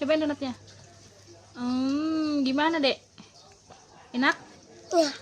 Cobain donatnya. Gimana, Dek? Enak? Iya.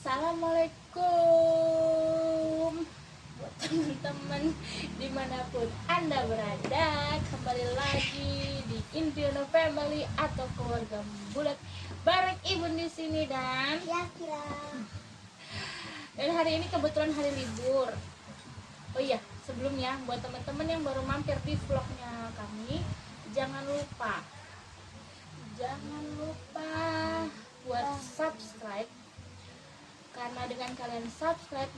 Assalamualaikum buat teman-teman dimanapun Anda berada. Kembali lagi di Indiono Family atau keluarga bulat bareng Ibu di sini dan Kira. dan hari ini kebetulan hari libur. Oh iya, sebelumnya buat teman-teman yang baru mampir di vlognya kami, jangan lupa buat subscribe. Karena dengan kalian subscribe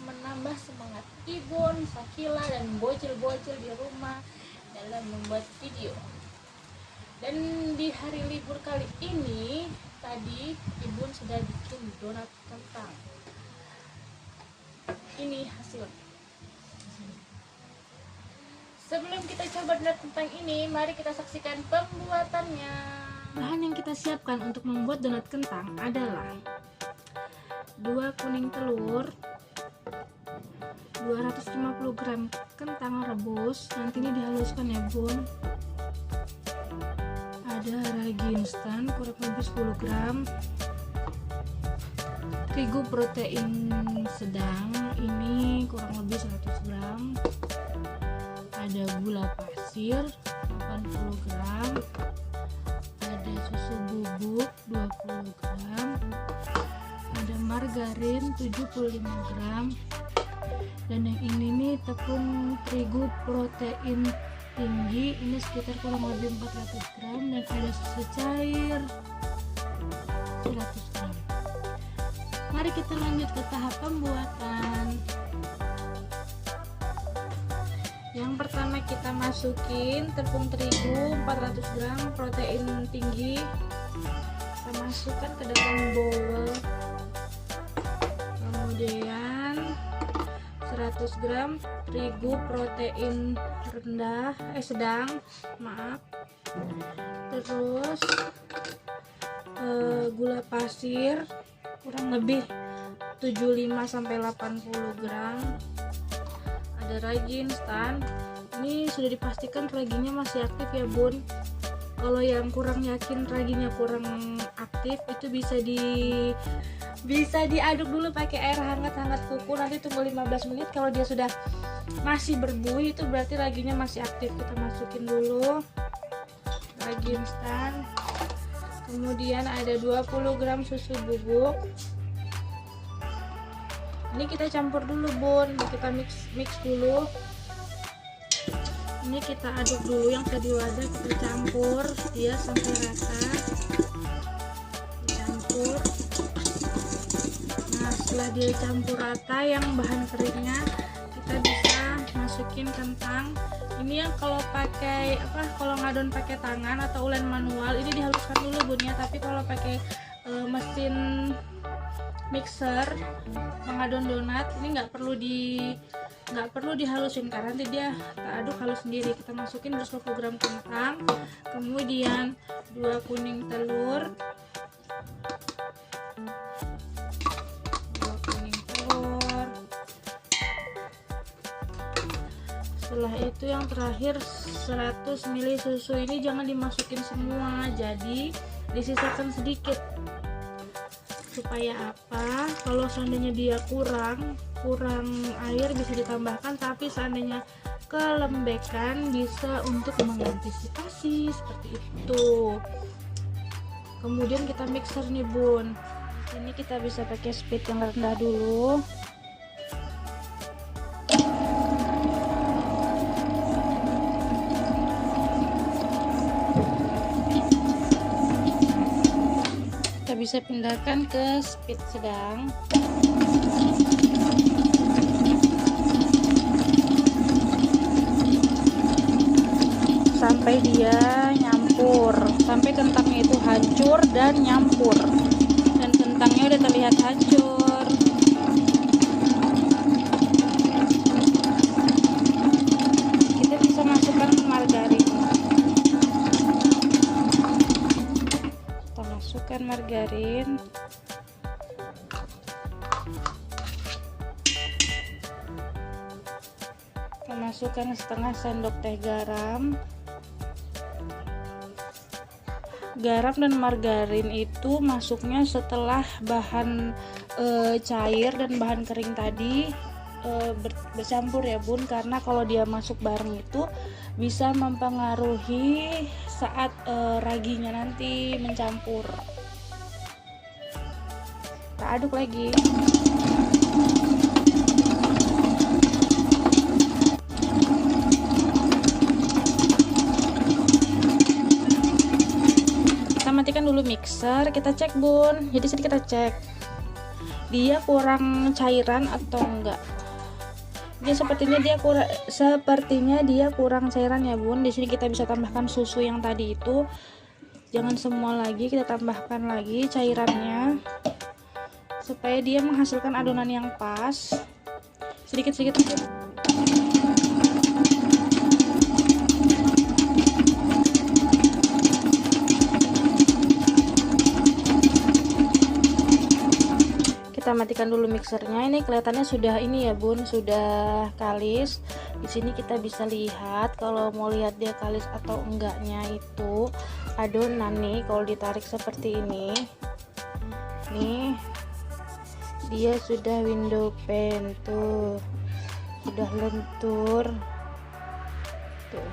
menambah semangat Ibun, Sakila, dan bocil-bocil di rumah dalam membuat video. Dan di hari libur kali ini, tadi Ibun sudah bikin donat kentang. Ini hasil. Sebelum kita coba donat kentang ini, mari kita saksikan pembuatannya. Bahan yang kita siapkan untuk membuat donat kentang adalah 2 kuning telur, 250 gram kentang rebus, nanti ini dihaluskan ya Bun. Ada ragi instan kurang lebih 10 gram, terigu protein sedang ini kurang lebih 100 gram, ada gula pasir 80 gram, ada susu bubuk 20 gram, ada margarin 75 gram, dan yang ini nih tepung terigu protein tinggi ini sekitar kurang lebih 400 gram, dan ada susu cair 100 gram. Mari kita lanjut ke tahap pembuatan. Yang pertama kita masukin tepung terigu 400 gram protein tinggi, kita masukkan ke dalam bowl. Kemudian 100 gram terigu protein sedang, terus gula pasir kurang lebih 75-80 gram, ada ragi instan. Ini sudah dipastikan raginya masih aktif ya Bun. Kalau yang kurang yakin raginya kurang aktif, itu bisa diaduk dulu pakai air hangat kuku, nanti tunggu 15 menit. Kalau dia sudah masih berbuih, itu berarti raginya masih aktif. Kita masukin dulu ragi instan. Kemudian ada 20 gram susu bubuk. Ini kita campur dulu Bun, kita mix dulu. Ini kita aduk dulu yang tadi wadah, kita campur dia sampai rata. Campur. Nah, setelah dia campur rata yang bahan keringnya, kita bisa masukin kentang. Ini yang kalau ngadon pakai tangan atau ulen manual ini dihaluskan dulu Bunnya, tapi kalau pakai mesin mixer mengadon donat ini nggak perlu dihalusin, karena nanti dia aduk halus sendiri. Kita masukin 250 gram kentang, kemudian 2 kuning telur, setelah itu yang terakhir 100 ml susu. Ini jangan dimasukin semua, jadi disisakan sedikit. Supaya apa? Kalau seandainya dia kurang air bisa ditambahkan, tapi seandainya kelembekan bisa untuk mengantisipasi seperti itu. Kemudian kita mixer nih Bun. Ini kita bisa pakai speed yang rendah dulu. Bisa pindahkan ke speed sedang. Sampai dia nyampur, sampai kentangnya itu hancur dan nyampur, dan kentangnya udah terlihat hancur. Kita bisa masukkan masukkan margarin. Kita masukkan setengah sendok teh garam. Garam dan margarin itu masuknya setelah bahan cair dan bahan kering tadi bercampur ya bun, karena kalau dia masuk bareng itu bisa mempengaruhi saat raginya nanti mencampur. Kita aduk lagi. Matikan dulu mixer, kita cek bun. Jadi sini kita cek dia kurang cairan atau enggak. Dia sepertinya dia kurang cairan ya bun. Di sini kita bisa tambahkan susu yang tadi itu, jangan semua lagi, kita tambahkan lagi cairannya supaya dia menghasilkan adonan yang pas. Sedikit-sedikit. Kita matikan dulu mixernya. Ini kelihatannya sudah ini ya bun, sudah kalis. Di sini kita bisa lihat, kalau mau lihat dia kalis atau enggaknya itu adonan nih, kalau ditarik seperti ini nih, dia sudah window pane tuh, sudah lentur tuh,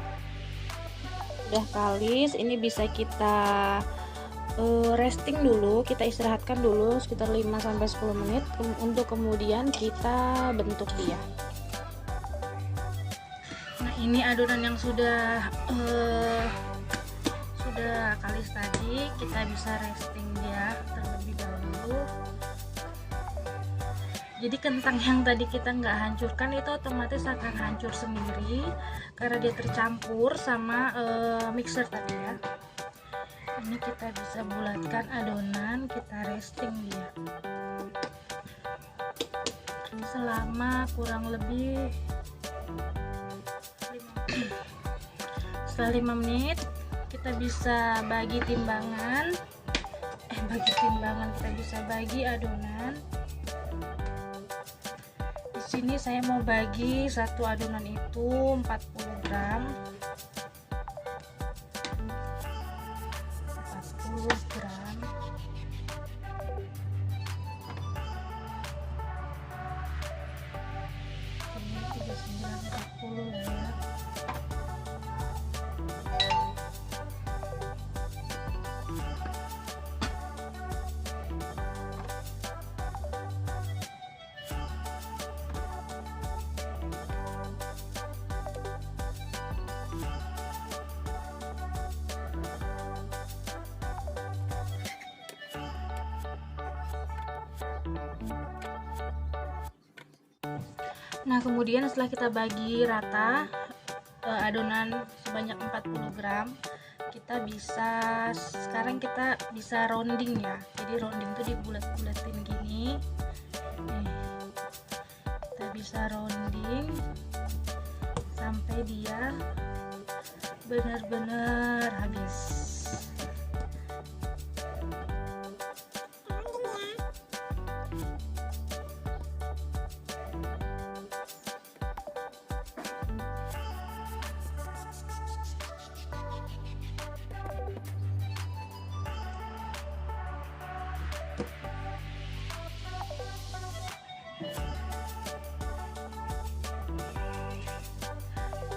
udah kalis. Ini bisa kita resting dulu, kita istirahatkan dulu sekitar 5-10 menit untuk kemudian kita bentuk dia. Nah, ini adonan yang sudah kalis tadi, kita bisa resting dia terlebih dahulu. Jadi kentang yang tadi kita nggak hancurkan itu otomatis akan hancur sendiri karena dia tercampur sama mixer tadi ya. Ini kita bisa bulatkan adonan, kita resting dia selama kurang lebih 5 menit. Kita bisa bagi timbangan, kita bisa bagi adonan. Di sini saya mau bagi satu adonan itu 40 gram. 40 gram. Ini 39,40 lah ya. Nah, kemudian setelah kita bagi rata adonan sebanyak 40 gram, sekarang kita bisa rounding ya. Jadi rounding itu dibulat-bulatin gini. Nih, kita bisa rounding sampai dia benar-benar habis.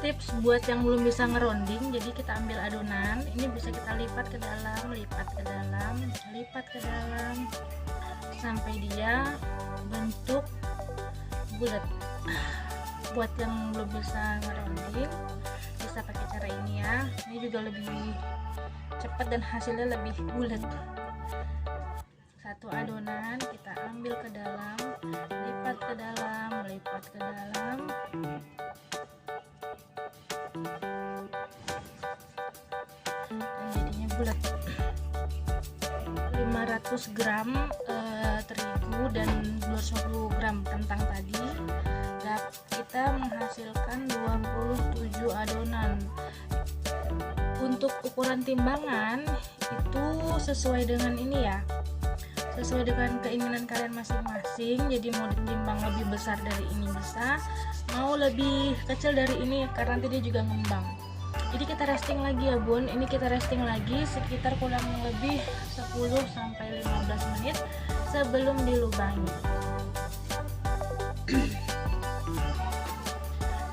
Tips buat yang belum bisa ngeronding, jadi kita ambil adonan ini, bisa kita lipat ke dalam, lipat ke dalam sampai dia bentuk bulat. Buat yang belum bisa ngeronding bisa pakai cara ini ya, ini juga lebih cepat dan hasilnya lebih bulat. Satu adonan kita ambil ke dalam, lipat ke dalam, dan jadinya bulat. 500 gram terigu dan 250 gram kentang tadi, kita menghasilkan 27 adonan. untuk ukuran timbangan itu sesuai dengan ini ya, sesuai dengan keinginan kalian masing-masing. Jadi mau ditimbang lebih besar dari ini bisa, mau lebih kecil dari ini karena nanti dia juga ngembang. Jadi kita resting lagi ya bun, ini kita resting lagi sekitar kurang lebih 10-15 menit sebelum dilubangi.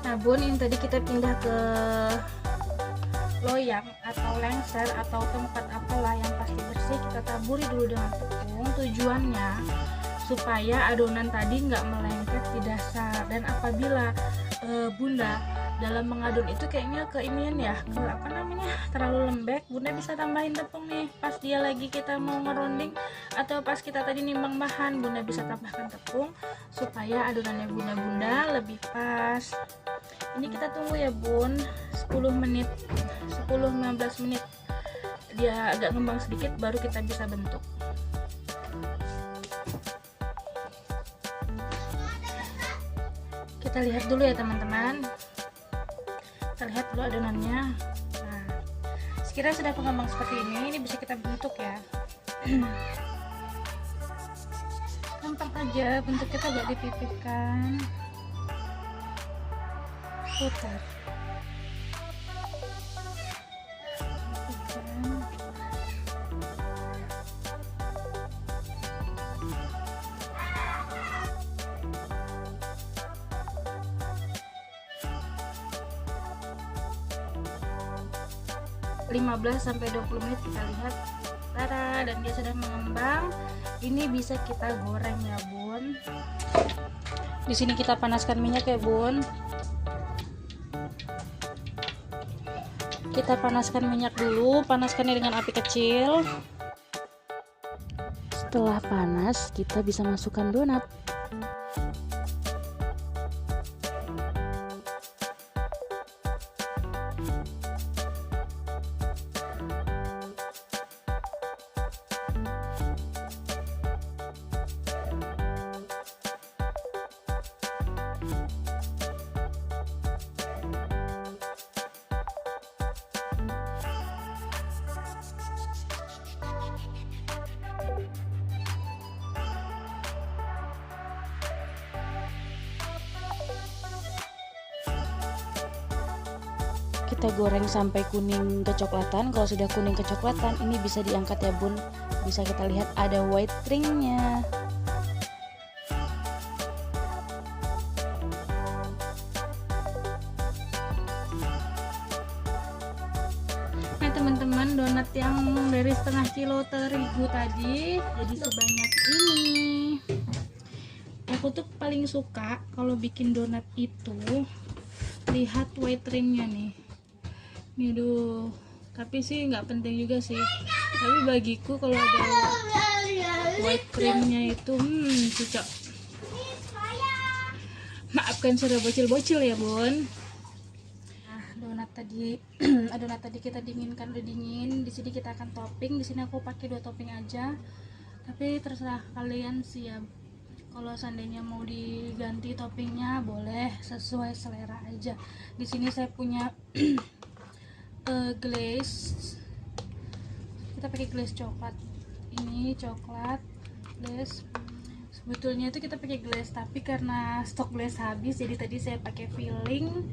Nah bun, ini tadi kita pindah ke loyang atau lengser atau tempat apalah yang pasti bersih, kita taburi dulu dengan tepung. Tujuannya supaya adonan tadi nggak melengket di dasar, dan apabila bunda dalam mengadon itu kayaknya keinian ya, ke apa namanya, terlalu lembek, bunda bisa tambahin tepung nih pas dia lagi kita mau ngeronding atau pas kita tadi nimbang bahan, bunda bisa tambahkan tepung supaya adonannya bunda lebih pas. Ini kita tunggu ya bun 10-15 menit dia agak ngembang sedikit baru kita bisa bentuk. Kita lihat dulu ya teman-teman, kita lihat dulu adonannya. Nah, sekiranya sudah pengembang seperti ini bisa kita bentuk ya. Gampang aja, bentuk kita agak dipipihkan, putar, pipihkan. 15-20 menit kita lihat, tada, dan dia sudah mengembang. Ini bisa kita goreng ya bun. Di sini kita panaskan minyak ya bun. Kita panaskan minyak dulu, panaskannya dengan api kecil. Setelah panas kita bisa masukkan donat. Kita goreng sampai kuning kecoklatan. Kalau sudah kuning kecoklatan ini bisa diangkat ya bun. Bisa kita lihat ada white ringnya. Nah teman-teman, donat yang dari setengah kilo terigu tadi jadi sebanyak ini. Aku tuh paling suka kalau bikin donat itu lihat white ringnya nih. Nih aduh, tapi sih nggak penting juga sih, tapi bagiku kalau ada white creamnya itu cocok. Maafkan suara bocil-bocil ya bun. Nah donat tadi donat tadi kita dinginkan, udah dingin. Di sini kita akan topping. Di sini aku pakai 2 topping aja, tapi terserah kalian sih ya. Kalau seandainya mau diganti toppingnya boleh, sesuai selera aja. Di sini saya punya glaze, kita pakai glaze coklat. Ini coklat glaze. Sebetulnya itu kita pakai glaze, tapi karena stok glaze habis, jadi tadi saya pakai filling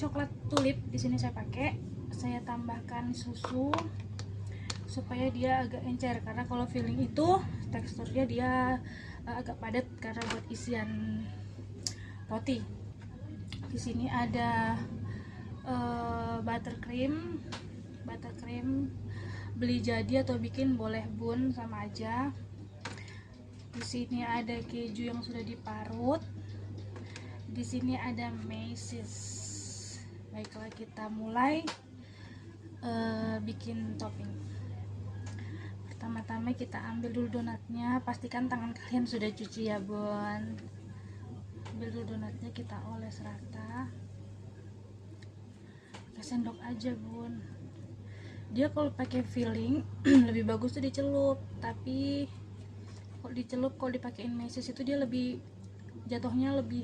coklat tulip. Di sini saya pakai, saya tambahkan susu supaya dia agak encer, karena kalau filling itu teksturnya dia agak padat karena buat isian roti. Di sini ada buttercream, beli jadi atau bikin boleh bun, sama aja. Di sini ada keju yang sudah diparut. Di sini ada meses. Baiklah, kita mulai bikin topping. Pertama-tama kita ambil dulu donatnya, pastikan tangan kalian sudah cuci ya bun. Ambil dulu donatnya, kita oles rata. Sendok aja bun. Dia kalau pakai filling lebih bagus tuh dicelup, tapi kalau dipakein meses itu dia lebih jatuhnya lebih,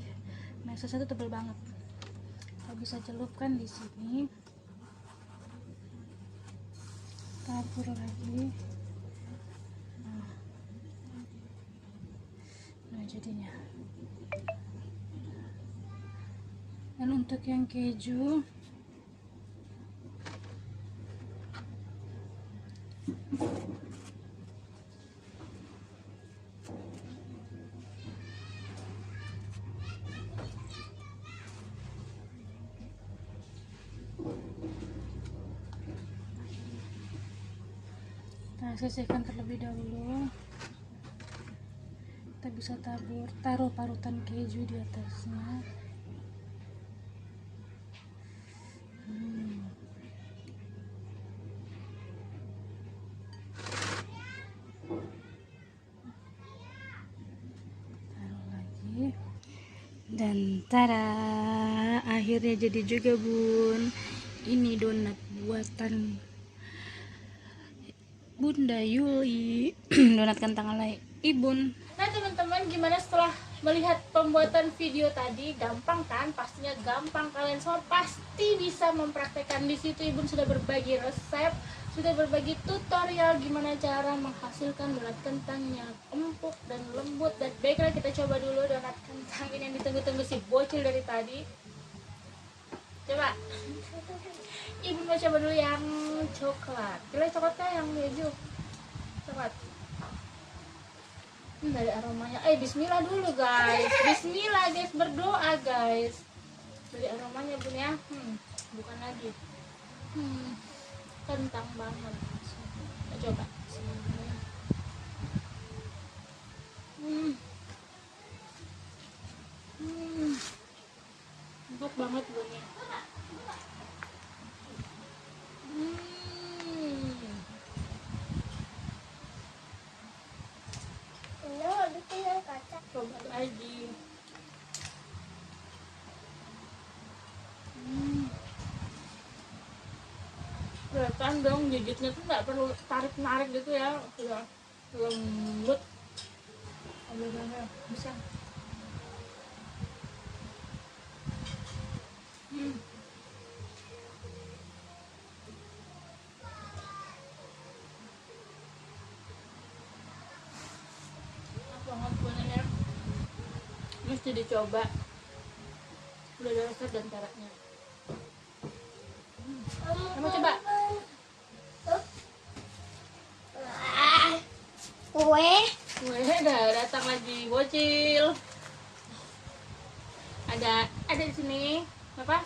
mesesnya tuh tebel banget. Kalau bisa celup kan di sini. tabur lagi. Nah jadinya. Dan untuk yang keju, kita sisihkan terlebih dahulu. Kita bisa taruh parutan keju di atasnya. Taruh lagi. Dan tada, akhirnya jadi juga bun. Ini donat buatan Bunda Yuli. Donat kentang ala Ibun. Nah teman-teman, gimana setelah melihat pembuatan video tadi? Gampang kan? Pastinya gampang. Kalian semua pasti bisa mempraktekkan. Di situ Ibun sudah berbagi resep, sudah berbagi tutorial gimana cara menghasilkan donat kentang yang empuk dan lembut. Dan baiklah, kita coba dulu donat kentang ini yang ditunggu-tunggu si bocil dari tadi. Coba. Ibu mau coba dulu yang coklat. Pilih coklat kah yang keju? Coklat. Dari aromanya. Bismillah dulu guys. Bismillah guys, berdoa guys. Dari aromanya bun ya. Bukan lagi. Kentang banget. Kita coba. Empuk banget bunnya. Coba lagi. Kelihatan dong gigitnya tuh nggak perlu tarik-narik gitu ya, udah lembut. Bisa. Banget bunanya, mesti dicoba. Udah ada resep dan caranya. Kamu coba. Kue udah datang lagi bocil. Ada di sini. Apa?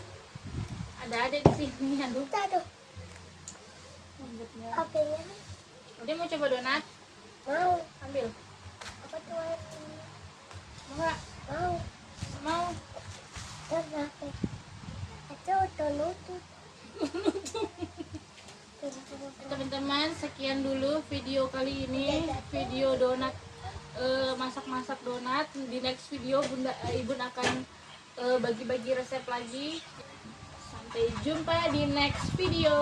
Ada di sini. Aduh. Lembutnya. Dia mau coba donat? Mau. Ambil. Apa tuh? Mau nggak? Mau. Teman-teman, sekian dulu video kali ini, video donat, masak-masak donat. Di next video Ibun akan bagi-bagi resep lagi. Sampai jumpa di next video.